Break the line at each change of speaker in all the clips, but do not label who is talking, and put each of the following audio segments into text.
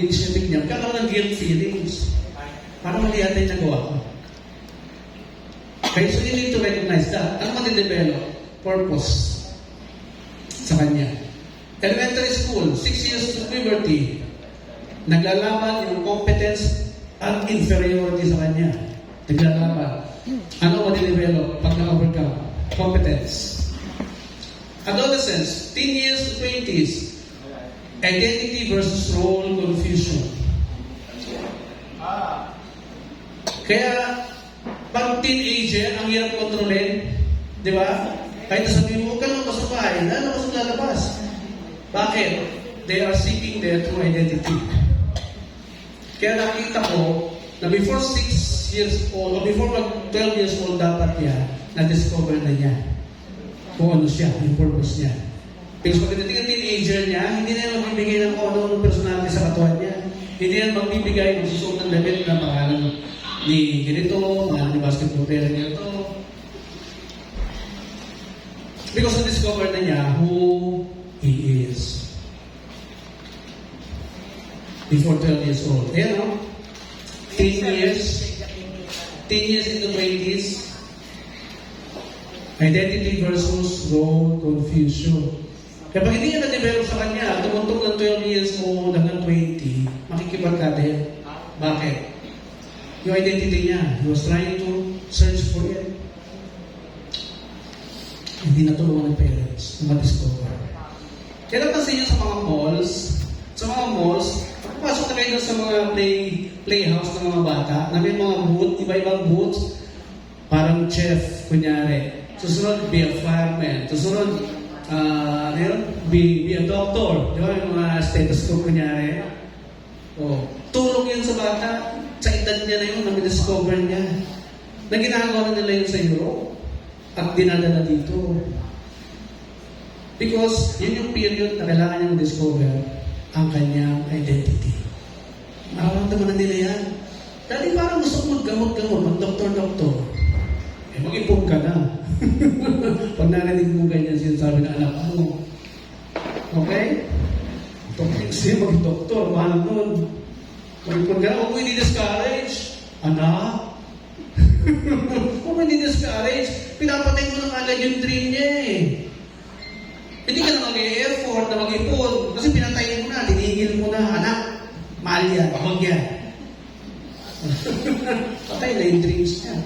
initiative niya, kakaroon ng guilt feelings. Parang mali yata yung nagawa ko. Okay, so you need to recognize that. Ano mati-develop? Purpose sa kanya. Elementary school, 6 years to puberty. Naglalaban yung competence at inferiority sa kanya. Naglalaban. Ano mati-develop pag na-overcome? Competence. Adolescence, 10 years to 20s. Identity versus role confusion. Kaya, pag teenager, ang hirap kontrolin, di ba? Kahit nasabihin mo, huwag ka lang sa bahay, ano ka sa lalabas? Bakit? They are seeking their true identity. Kaya nakita ko na before 6 years old, o before 12 years old, dapat niya, na-discover na niya kung ano siya, yung purpose niya. Because pagdating ang teenager niya, hindi na yan magbibigay ng kung ano personality sa katawan niya. Hindi yan magbibigay ng susunod ng level na pangalan ni ganito, pangalan ni basketball player niya ito. Because na-discover na niya who he is. Before 12 years old. Ayan o. 10 years into 20s. Identity versus role confusion. Kaya pag hindi niya na-develop sa kanya, tumuntong ng 12 years old hanggang 20, makikibarkada yan. Bakit? Yung identity niya, he was trying to search for it. Hindi natulungan ng parents na ma-discover. Kaya napansin niyo sa mga malls, pasok na kayo sa mga playhouse ng mga bata, na may mga booth, iba-ibang booths, parang chef, kunyari. Susunod, be a fireman. Susunod, be a doctor. Di ba? Yung mga stethoscope, kunyari. Tulong yun sa bata. Sa edad niya na yun, nag-discover niya. Na ginagawa na nila yun sa Europe. At dinadala dito. Because yun yung period na kailangan niyang discover ang kanyang identity. Mararamdaman na nila yan. Dati parang gusto mo maggamot-gamot, mag-doktor-doktor. Mag-ipon ka na. Pag narinig mo ganyan, sinasabi na anak mo. Okay? Siya mag-doktor, mahal nun. Mag-ipon ka na, huwag mo i-discourage. Anak? Huwag mo i-discourage. Pinapatay mo ng agad yung dream niya eh. Hindi ka na mag-e-effort na mag-ipon. Kasi pinatay mo na, tinigil mo na, anak. Mahal yan, huwag yan. Patay na yung dreams niya.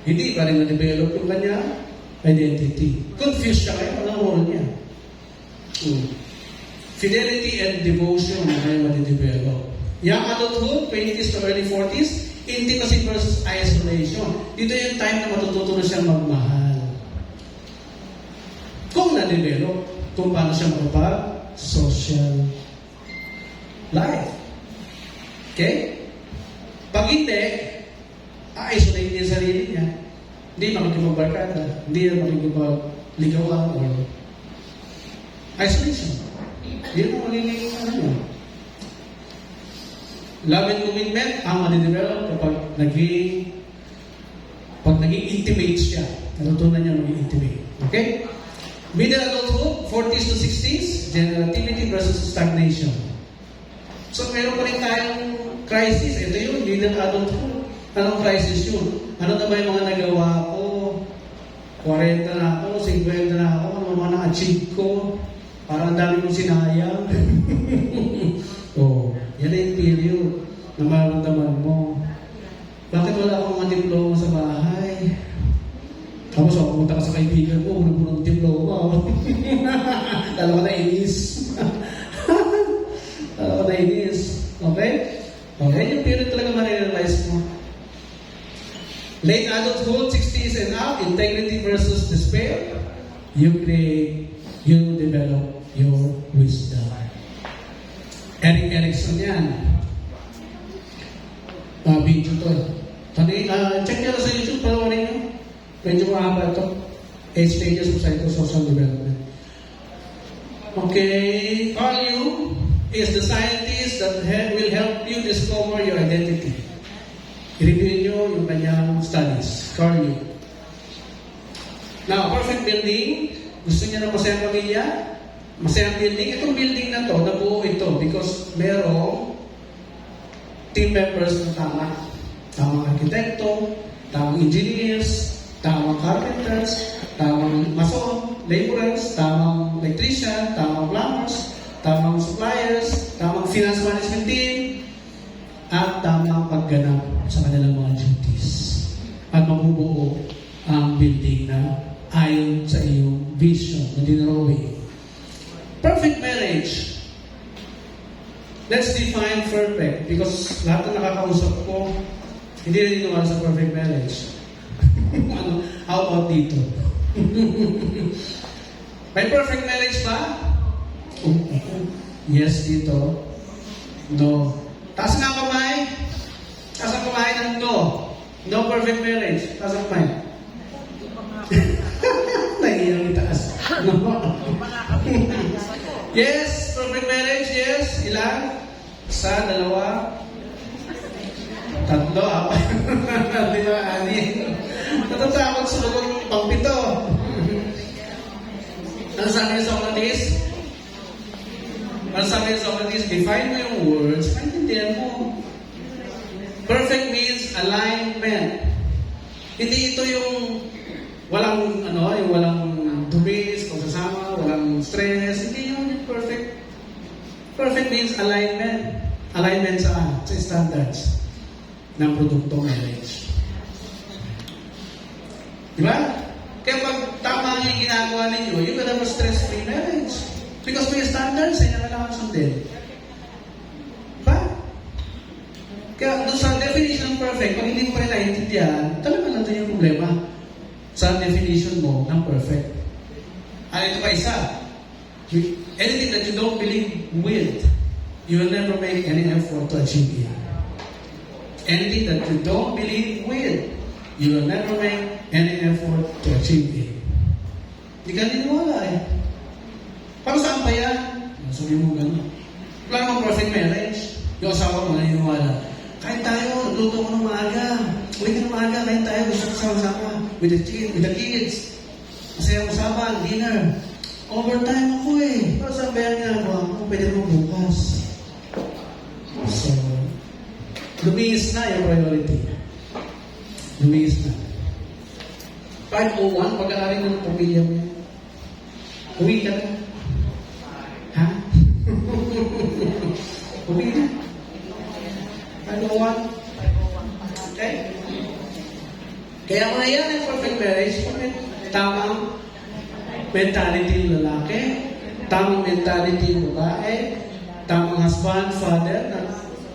Hindi pa rin na-develop yung kanya identity. Confused siya kaya walang role niya. Fidelity and devotion na kaya madi-develop. Young adulthood, 20s to early 40s, intimacy versus isolation. Dito yung time na matututo na siyang magmahal. Kung na-develop, kung paano siya makapag-social life. Okay? Pag hindi, isolate niya sarili niya. Hindi makikipagbarkada. Hindi na makikipagligawan or isolation. Hindi na magiging ano. Love and commitment, ang madidevelop kapag naging intimate siya. Natutunan niya maging intimate. Okay? Middle adulthood, 40s to 60s, generativity versus stagnation. So, meron pa rin tayong crisis. Ito yung middle adulthood. Anong crisis yun? Ano na ba yung mga nagawa ko? 40 na ako, 50 na ako, ano mga na-achieve ko? Parang dami kong sinayang. Yan na yung period na maramdaman mo. Bakit wala akong mga diploma sa bahay? Tapos ako pumunta ka sa kaibigan mo, nagpunong diploma. Lalo ko na inis. Lalo ko na inis. Okay? Okay, yung period talaga ma-realize mo. Late adulthood, 60s and up, integrity versus despair. You develop your wisdom. Eric Erickson yan. Video to. Check nyo na sa YouTube, panoorin nyo. Medyo mahaba ito. 8 stages of psychosocial development. Okay, Carl Jung is the scientist that will help you discover your identity. I-review nyo yung kanyang studies. Carl Jung. Now, perfect building. Gusto niya ng masayang pamilya? Masayang building. Itong building na to, nabuo ito ito because merong team members na tama. Tamang arkitekto, tamang engineers, tamang carpenters, tamang mason, laborers, tamang electrician, tamang plumbers, tamang suppliers, tamang finance management team, at tamang pagganap sa kanilang mga duties. At mabubuo ang building na ayon sa iyong vision na dinrawing. Perfect marriage. Let's define perfect because lahat na nakakausap ko, hindi rin niniwala sa perfect marriage. How about dito? May perfect marriage ba? Yes, dito. No. Taas nga ang kamay. Taas ang kamay ng no. No perfect marriage. Taas ang kamay. Nahihirang itaas. No. Yes, perfect marriage. Yes. Ilan? Isa, dalawa. Tatlo, apat. Lima, anim. Natatakot sa lugod ng pangpito. Ano sabi niya sa Socrates? Ano sabi niya sa Socrates? Define mo yung words, maintindihan mo. Perfect means alignment. Hindi ito yung walang, yung walang dubis, pagsasama, walang stress. Hindi yun perfect. Perfect means alignment. Alignment saan? Sa standards ng produktong marriage. Diba? Kaya pag tama yung ginagawa ninyo, you will have a stress-free marriage. Because may standards na kailangan sundin. Diba? Kaya doon sa definition ng perfect, pag hindi mo pa rin naiintindihan, talaga nandun yung problema sa definition mo ng perfect. Ito pa isa. Anything that you don't believe with, you will never make any effort to achieve it. Anything that you don't believe with, you will never make any effort to achieve it. Hindi ka niniwala eh. Para saan pa yan? Sabi mo gano'n. Wala namang perfect marriage. Yung asawa mo naniniwala. Kain tayo, luto ko ng maaga. Uwi ka ng maaga, kain tayo, gusto ko sama-sama. With the kids. Masayang usapan, dinner. Overtime ako eh. Para saan ba yan ginagawa ko? Pwede mo bukas. So, lumiis na yung priority. Lumiis na. 5:01, pag-aaral na ng pamilya mo yan. Uwi ka na. Ha? Uwi na. 5:01. Okay? Kaya mga yan ang perfect marriage. Tamang mentality ng lalaki, tamang mentality ng babae, tamang husband, father, na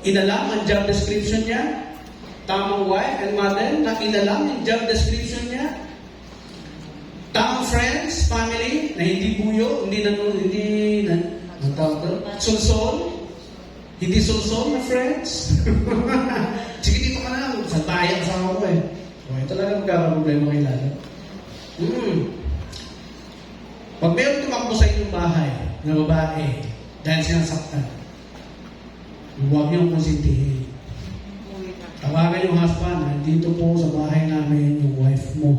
inalam ang job description niya, tamang wife and mother, na inalam ang job description niya, tamang friends, family, na hindi buyo, sulsol, hindi sulsol na friends. Sige, dito ka na, sa bayan sa ako eh. Okay, talaga magkakaproblema kay lalo. Pag meron tumakbo sa inyong bahay na babae dahil sinasaktan, huwag niyong konsintihin. Tawagan yung husband, nandito po sa bahay namin yung wife mo.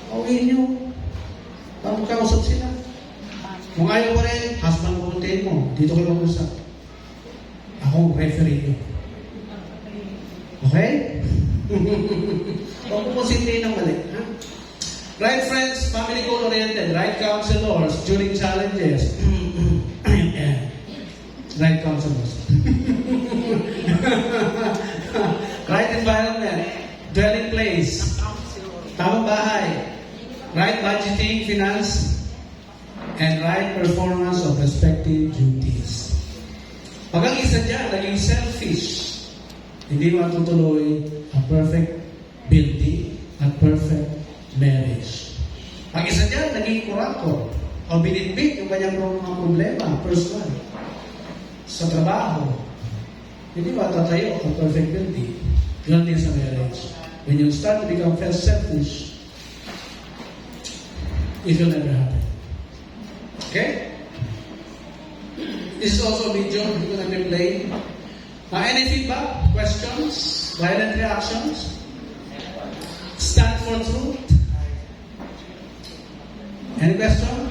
Tawagin niyo. Para magkausap sila. Kung ayaw mo rin, husband mo puntiin mo. Dito kayo mag-usap. Ako, referee niyo. Okay? Huwag mo konsintihin ng mali. Ha? Right friends, family goal-oriented, right counselors during challenges. Right counselors. Right environment, dwelling place, tamang bahay, right budgeting, finance, and right performance of respective duties. Pag ang isa dyan, naging selfish, hindi matutuloy ang perfect building at perfect marriage. Ang isa dyan, naging kurator o binitbit yung kanyang mga problema, personal, sa trabaho. Hindi ba tatayo ang perfect building? Ganun din sa marriage. When you start to become selfish, it will never happen. Okay? This is also a video we're going to play. Any feedback, questions, violent reactions? Stand for truth? Any question?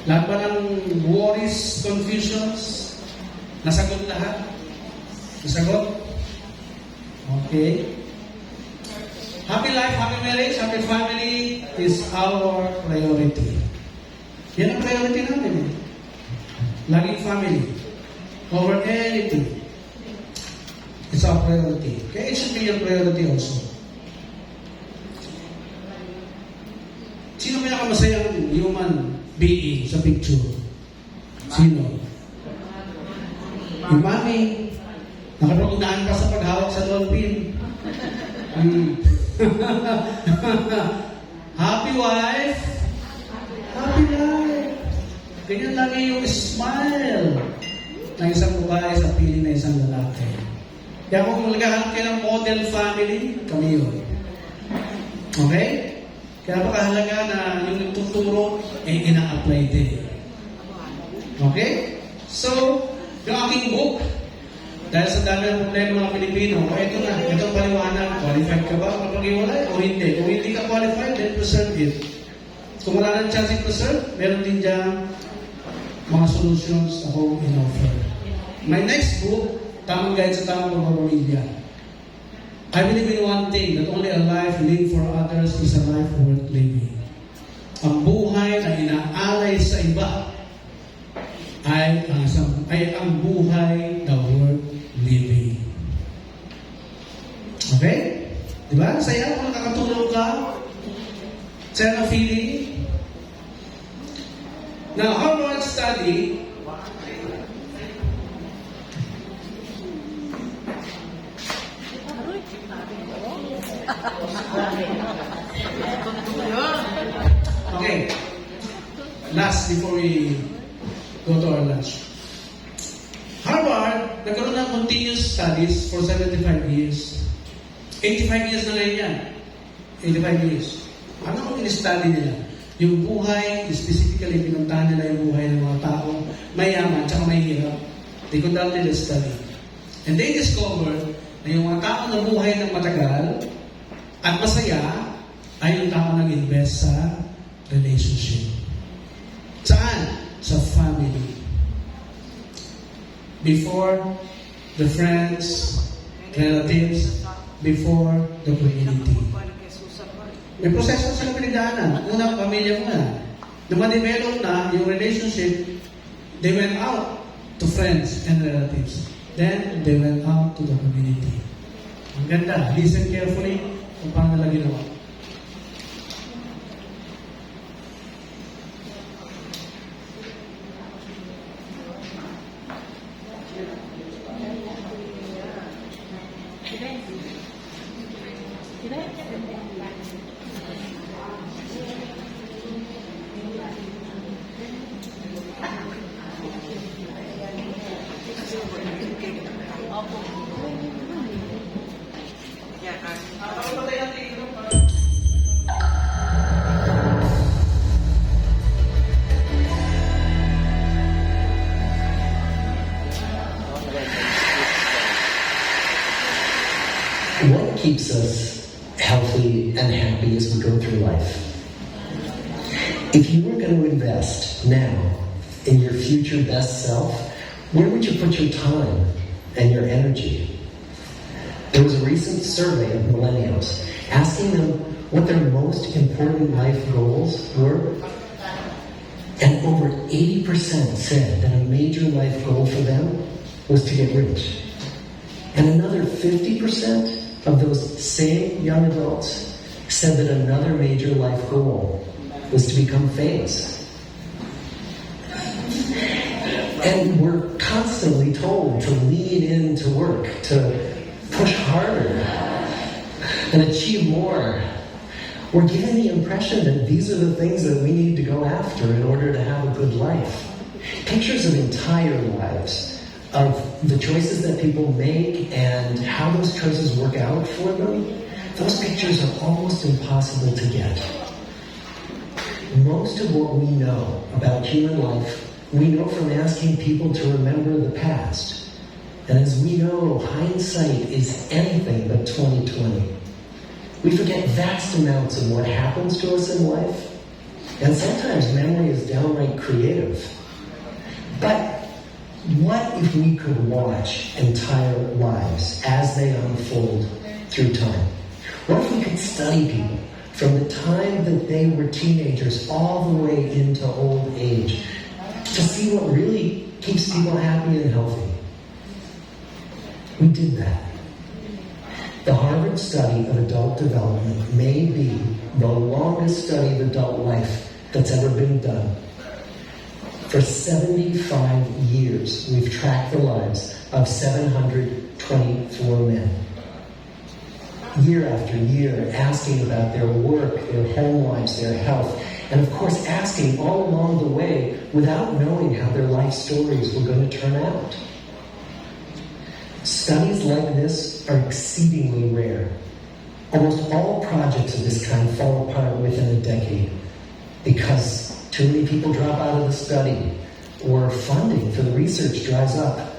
Lahat ba ng worries, confusions, nasagot lahat? Nasagot? Okay. Happy life, happy marriage, happy family is our priority. Yan ang priority namin eh. Laging family. Over anything. It's our priority. Kaya it should be your priority also. Sino pinakamasayang human being sa picture? Sino? Yung mami. Nakapag-unaan pa sa paghawak sa dolphin. Happy wife. Happy life. Ganyan lagi yung smile ng isang babae sa piling na isang lalaki. Kaya kung maghahanap kayo ng model family, kami yun. Okay? Kaya napakahalaga na yung nagtuturo ay ina-apply din. Okay? So, yung aking book, dahil sa dami ng problema mga Pilipino, ito na, itong paliwanag, qualified ka ba kapag iwalay o hindi? Kung hindi ka qualified, then preserve it. Kung wala nang chance i-preserve, meron din dyan mga solutions ako in-offer. My next book, Tamang Guide sa Tamang Pagpapamilya. I believe in one thing, that only a life lived for others is a life worth living. Ang buhay na inaalay sa iba ay ang buhay na worth living. Okay? Diba? Saya kung nakakatulong ka. Saya na feeling. Now, Harvard study okay. Last before we go to our lunch. Harvard, nagkaroon ng continuous studies for 75 years. 85 years na ngayon yan. 85 years. Ano ang in-study nila? Yung buhay, specifically pinuntahan nila yung buhay ng mga tao, mayaman, tsaka mahirap. They conducted a study. And they discovered na yung mga tao na buhay ng matagal at masaya ay yung tao nag-invest sa relationship. Saan? Sa family. Before the friends, relatives, before the community. May proseso sila pinagdaanan. Una, pamilya muna. Nung ma-develop na yung relationship, they went out to friends and relatives. Then, they went out to the community. Ang ganda. Listen carefully kung paano nila ginawa.
What keeps us healthy and happy as we go through life? If you were going to invest now in your future best self, where would you put your time and your energy? There was a recent survey of millennials asking them what their most important life goals were. And over 80% said that a major life goal for them was to get rich. And another 50% of those same young adults said that another major life goal was to become famous. And we're constantly told to lean into work, to push harder, and achieve more. We're given the impression that these are the things that we need to go after in order to have a good life. Pictures of entire lives, of the choices that people make and how those choices work out for them, those pictures are almost impossible to get. Most of what we know about human life, we know from asking people to remember the past. And as we know, hindsight is anything but 20/20. We forget vast amounts of what happens to us in life, And sometimes memory is downright creative. But what if we could watch entire lives as they unfold through time? What if we could study people from the time that they were teenagers all the way into old age to see what really keeps people happy and healthy? We did that. The Harvard study of adult development may be the longest study of adult life that's ever been done. For 75 years, we've tracked the lives of 724 men. Year after year, asking about their work, their home lives, their health, and of course asking all along the way without knowing how their life stories were going to turn out. Studies like this are exceedingly rare. Almost all projects of this kind fall apart within a decade because too many people drop out of the study, or funding for the research dries up,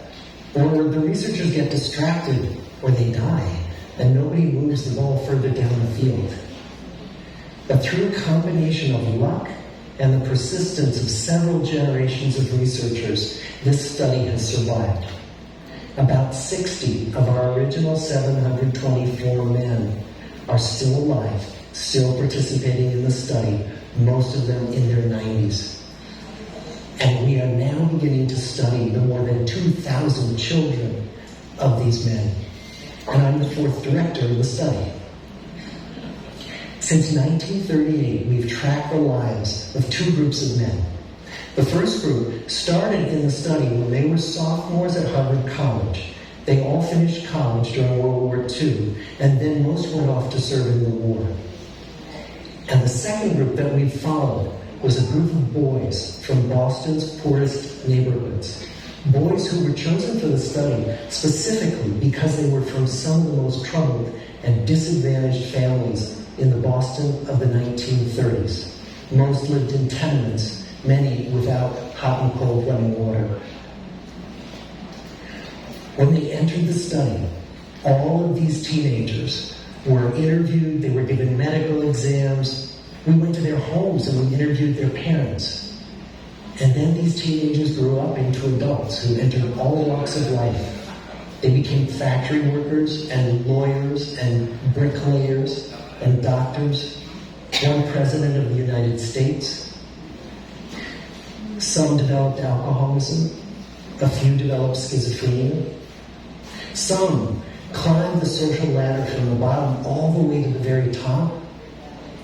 or the researchers get distracted, or they die, and nobody moves the ball further down the field. But through a combination of luck and the persistence of several generations of researchers, this study has survived. About 60 of our original 724 men are still alive, still participating in the study, most of them in their 90s. And we are now beginning to study the more than 2,000 children of these men. And I'm the fourth director of the study. Since 1938, we've tracked the lives of two groups of men. The first group started in the study when they were sophomores at Harvard College. They all finished college during World War II, and then most went off to serve in the war. And the second group that we followed was a group of boys from Boston's poorest neighborhoods. Boys who were chosen for the study specifically because they were from some of the most troubled and disadvantaged families in the Boston of the 1930s. Most lived in tenements, many without hot and cold running water. When they entered the study, all of these teenagers were interviewed, they were given medical exams. We went to their homes and we interviewed their parents. And then these teenagers grew up into adults who entered all walks of life. They became factory workers and lawyers and bricklayers and doctors, one president of the United States. Some developed alcoholism, a few developed schizophrenia. Some climbed the social ladder from the bottom all the way to the very top,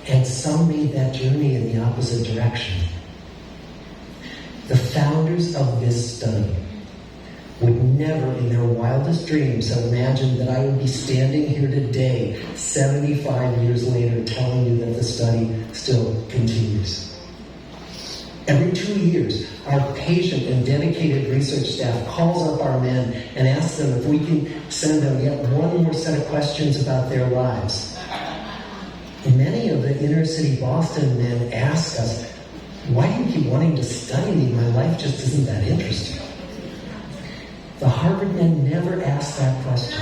and some made that journey in the opposite direction. The founders of this study would never in their wildest dreams have imagined that I would be standing here today, 75 years later, telling you that the study still continues. Every 2 years, our patient and dedicated research staff calls up our men and asks them if we can send them yet one more set of questions about their lives. And many of the inner city Boston men ask us, why do you keep wanting to study me? My life just isn't that interesting. The Harvard men never asked that question.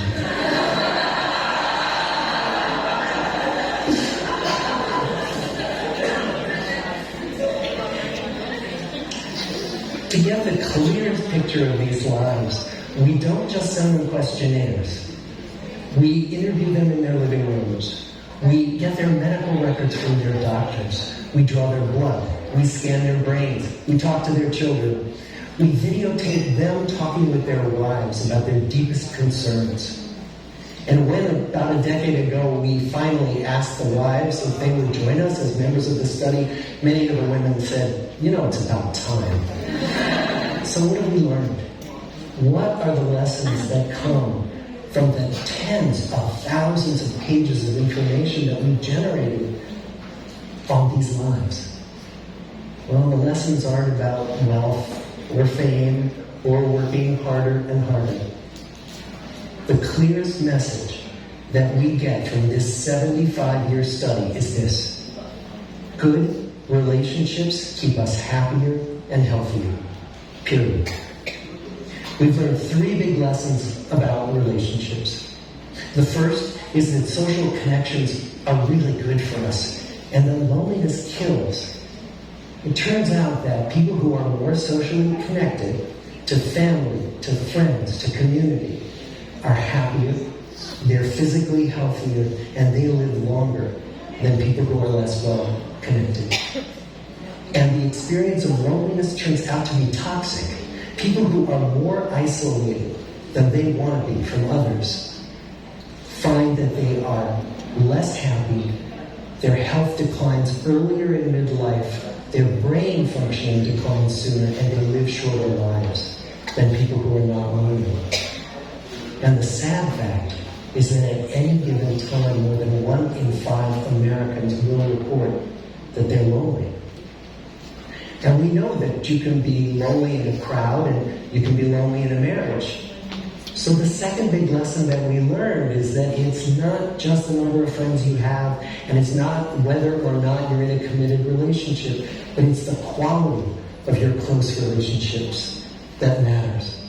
To get the clearest picture of these lives, we don't just send them questionnaires. We interview them in their living rooms. We get their medical records from their doctors. We draw their blood. We scan their brains. We talk to their children. We videotape them talking with their wives about their deepest concerns. And when, about a decade ago, we finally asked the wives if they would join us as members of the study, many of the women said, it's about time. So what have we learned? What are the lessons that come from the tens of thousands of pages of information that we've generated on these lives? Well, the lessons aren't about wealth or fame or working harder and harder. The clearest message that we get from this 75-year study is this: good relationships keep us happier and healthier. Period. We've learned 3 big lessons about relationships. The first is that social connections are really good for us, and that loneliness kills. It turns out that people who are more socially connected to family, to friends, to community, are happier, they're physically healthier, and they live longer than people who are less well connected. And the experience of loneliness turns out to be toxic. People who are more isolated than they want to be from others find that they are less happy, their health declines earlier in midlife, their brain functioning declines sooner, and they live shorter lives than people who are not lonely. And the sad fact is that at any given time, more than 1 in 5 Americans will report that they're lonely. And we know that you can be lonely in a crowd and you can be lonely in a marriage. So the second big lesson that we learned is that it's not just the number of friends you have, and it's not whether or not you're in a committed relationship, but it's the quality of your close relationships that matters.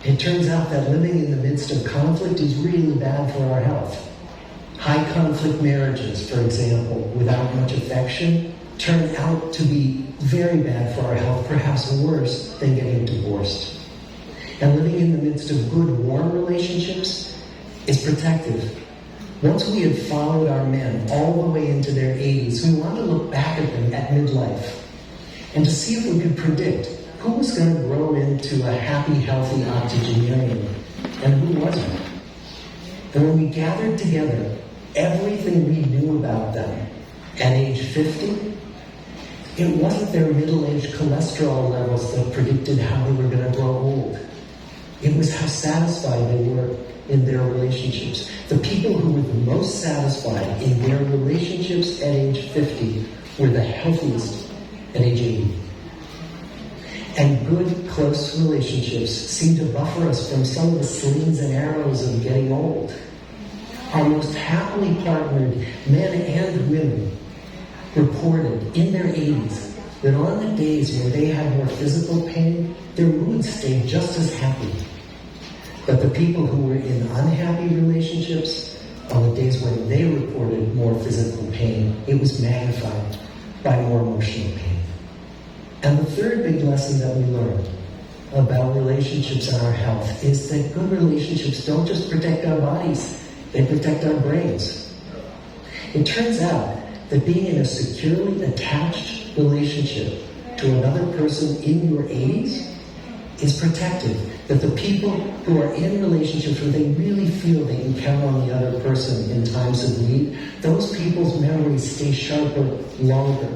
It turns out that living in the midst of conflict is really bad for our health. High conflict marriages, for example, without much affection, turn out to be very bad for our health, perhaps worse than getting divorced. And living in the midst of good, warm relationships is protective. Once we had followed our men all the way into their 80s, we wanted to look back at them at midlife and to see if we could predict who was going to grow into a happy, healthy octogenarian and who wasn't. And when we gathered together everything we knew about them at age 50, it wasn't their middle-aged cholesterol levels that predicted how they were going to grow old. It was how satisfied they were in their relationships. The people who were the most satisfied in their relationships at age 50 were the healthiest at age 80. And good, close relationships seem to buffer us from some of the slings and arrows of getting old. Our most happily partnered men and women reported in their 80s that on the days when they had more physical pain, their moods stayed just as happy. But the people who were in unhappy relationships, on the days when they reported more physical pain, it was magnified by more emotional pain. And the third big lesson that we learned about relationships and our health is that good relationships don't just protect our bodies, they protect our brains. It turns out that being in a securely attached relationship to another person in your 80s is protective. That the people who are in relationships where they really feel they can count on the other person in times of need, those people's memories stay sharper longer.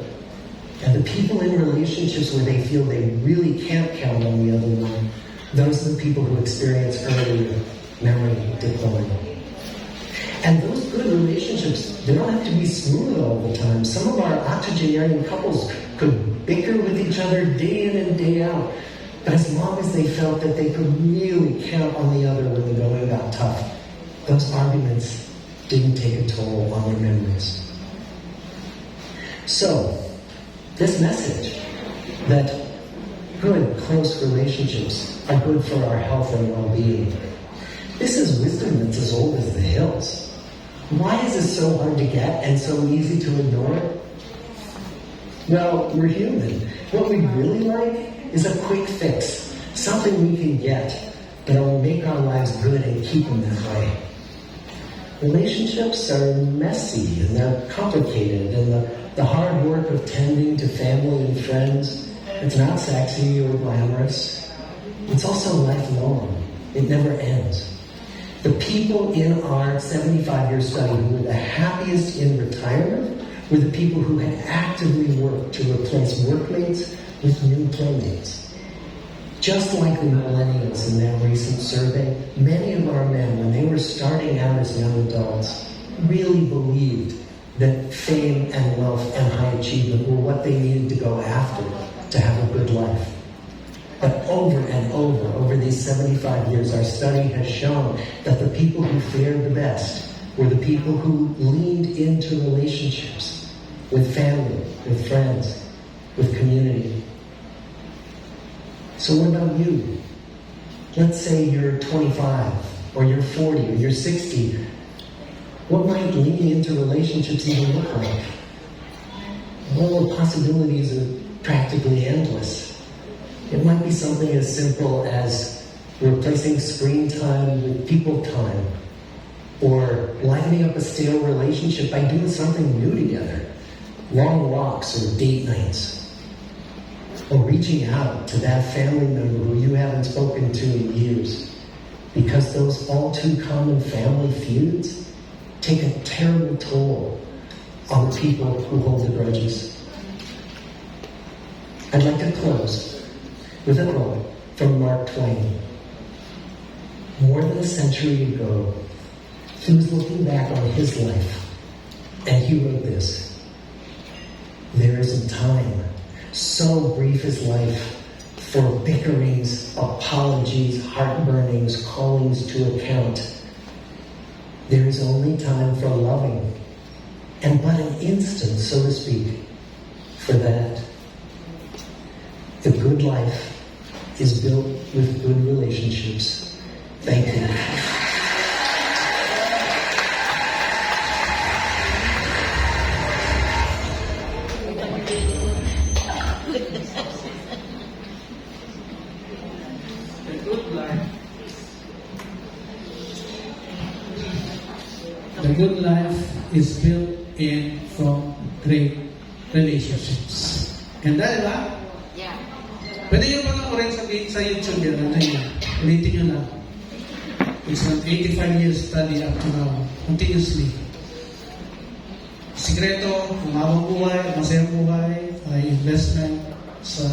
And the people in relationships where they feel they really can't count on the other one, those are the people who experience earlier memory decline. And those good relationships, they don't have to be smooth all the time. Some of our octogenarian couples could bicker with each other day in and day out. But as long as they felt that they could really count on the other when the going got tough, those arguments didn't take a toll on their memories. So, this message that good, close relationships are good for our health and well-being, this is wisdom that's as old as the hills. Why is this so hard to get and so easy to ignore? Well, we're human. What we really like is a quick fix, something we can get that will make our lives good and keep them that way. Relationships are messy and they're complicated, and the hard work of tending to family and friends, it's not sexy or glamorous. It's also lifelong. It never ends. The people in our 75-year study who were the happiest in retirement were the people who had actively worked to replace workmates with new playmates. Just like the millennials in that recent survey, many of our men, when they were starting out as young adults, really believed that fame and wealth and high achievement were what they needed to go after to have a good life. But over and over these 75 years, our study has shown that the people who fared the best were the people who leaned into relationships with family, with friends, with community. So what about you? Let's say you're 25, or you're 40, or you're 60. What might leaning into relationships even look like? Well, the possibilities are practically endless. It might be something as simple as replacing screen time with people time, or livening up a stale relationship by doing something new together, long walks or date nights, or reaching out to that family member who you haven't spoken to in years, because those all too common family feuds take a terrible toll on the people who hold the grudges. I'd like to close with a quote from Mark Twain. More than a century ago, he was looking back on his life, and he wrote this: "There isn't time, so brief is life, for bickerings, apologies, heartburnings, callings to account. There is only time for loving, and but an instant, so to speak, for that. The good life is built with good relationships." Thank you.
The good life is built in from great relationships. Ganda, di ba?
Yeah.
Pwede nyo panoorin sa YouTube yan. Ano yun? Ulitin nyo lang. It's an 85 years study up to now. Continuously. Sikreto, ang mawang buhay, ang masayang buhay, ay investment sa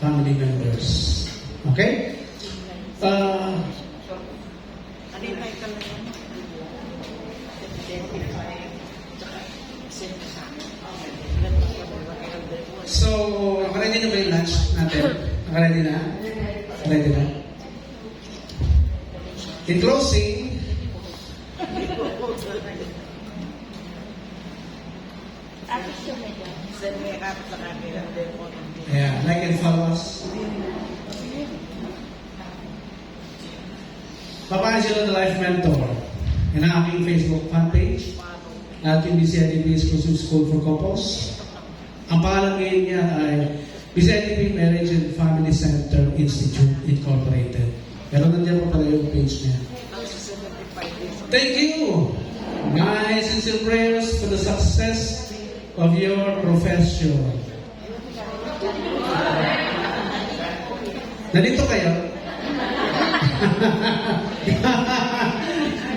family members. Okay?
Ano yung title na yun? Identify, tsaka send sa akin.
So, nakaready na ba yung lunch natin? Nakaready na? Ready na? In closing,
Send me up sa kanila.
yeah, like and follow us. Papa Angelo, the Life Mentor, and ang aking Facebook fan page at yung BCIDB Exclusive School for Couples. Ang pangalan ngayon niya ay BCIDB Marriage and Family Center Institute Incorporated. Pero nandiyan pa pala yung page niya. Thank you! My sincere prayers for the success of your profession. Nandito kayo?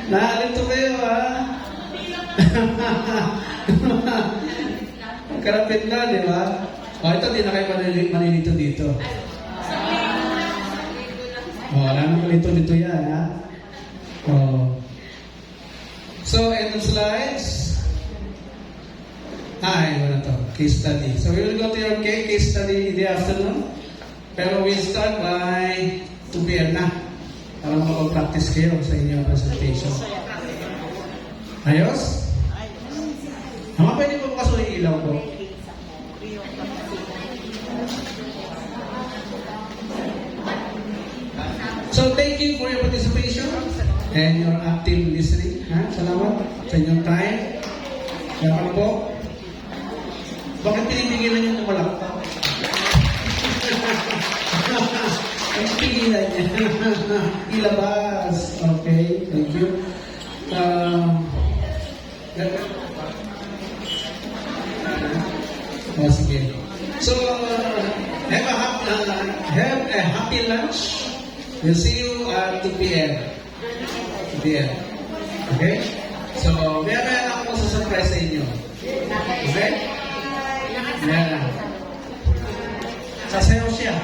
Nandito kayo, ha? Karapit na, di ba? O, ito, di na kayo manilito dito. O, wala nang malito-lito yan, ha? O. So, end of slides. Wala to. Case study. So, we will go to your case study in the afternoon. Pero we'll start by 2 p.m. na. Para makapag-practice kayo sa inyong presentation. Ayos? Ama, pwede po bukas ulit ilaw ko. So, thank you for your participation and your active listening. Salamat sa inyong time. Salamat po. Bakit pinipigilan niyo kung wala ka? Ang pigilan niya. Ilabas. Okay, thank you. Sige. So, have a happy lunch. We'll see you at 2 p.m. 2 p.m. Okay? So, maya lang ako sa surprise sa inyo. Okay? Yeah. Sasayaw siya.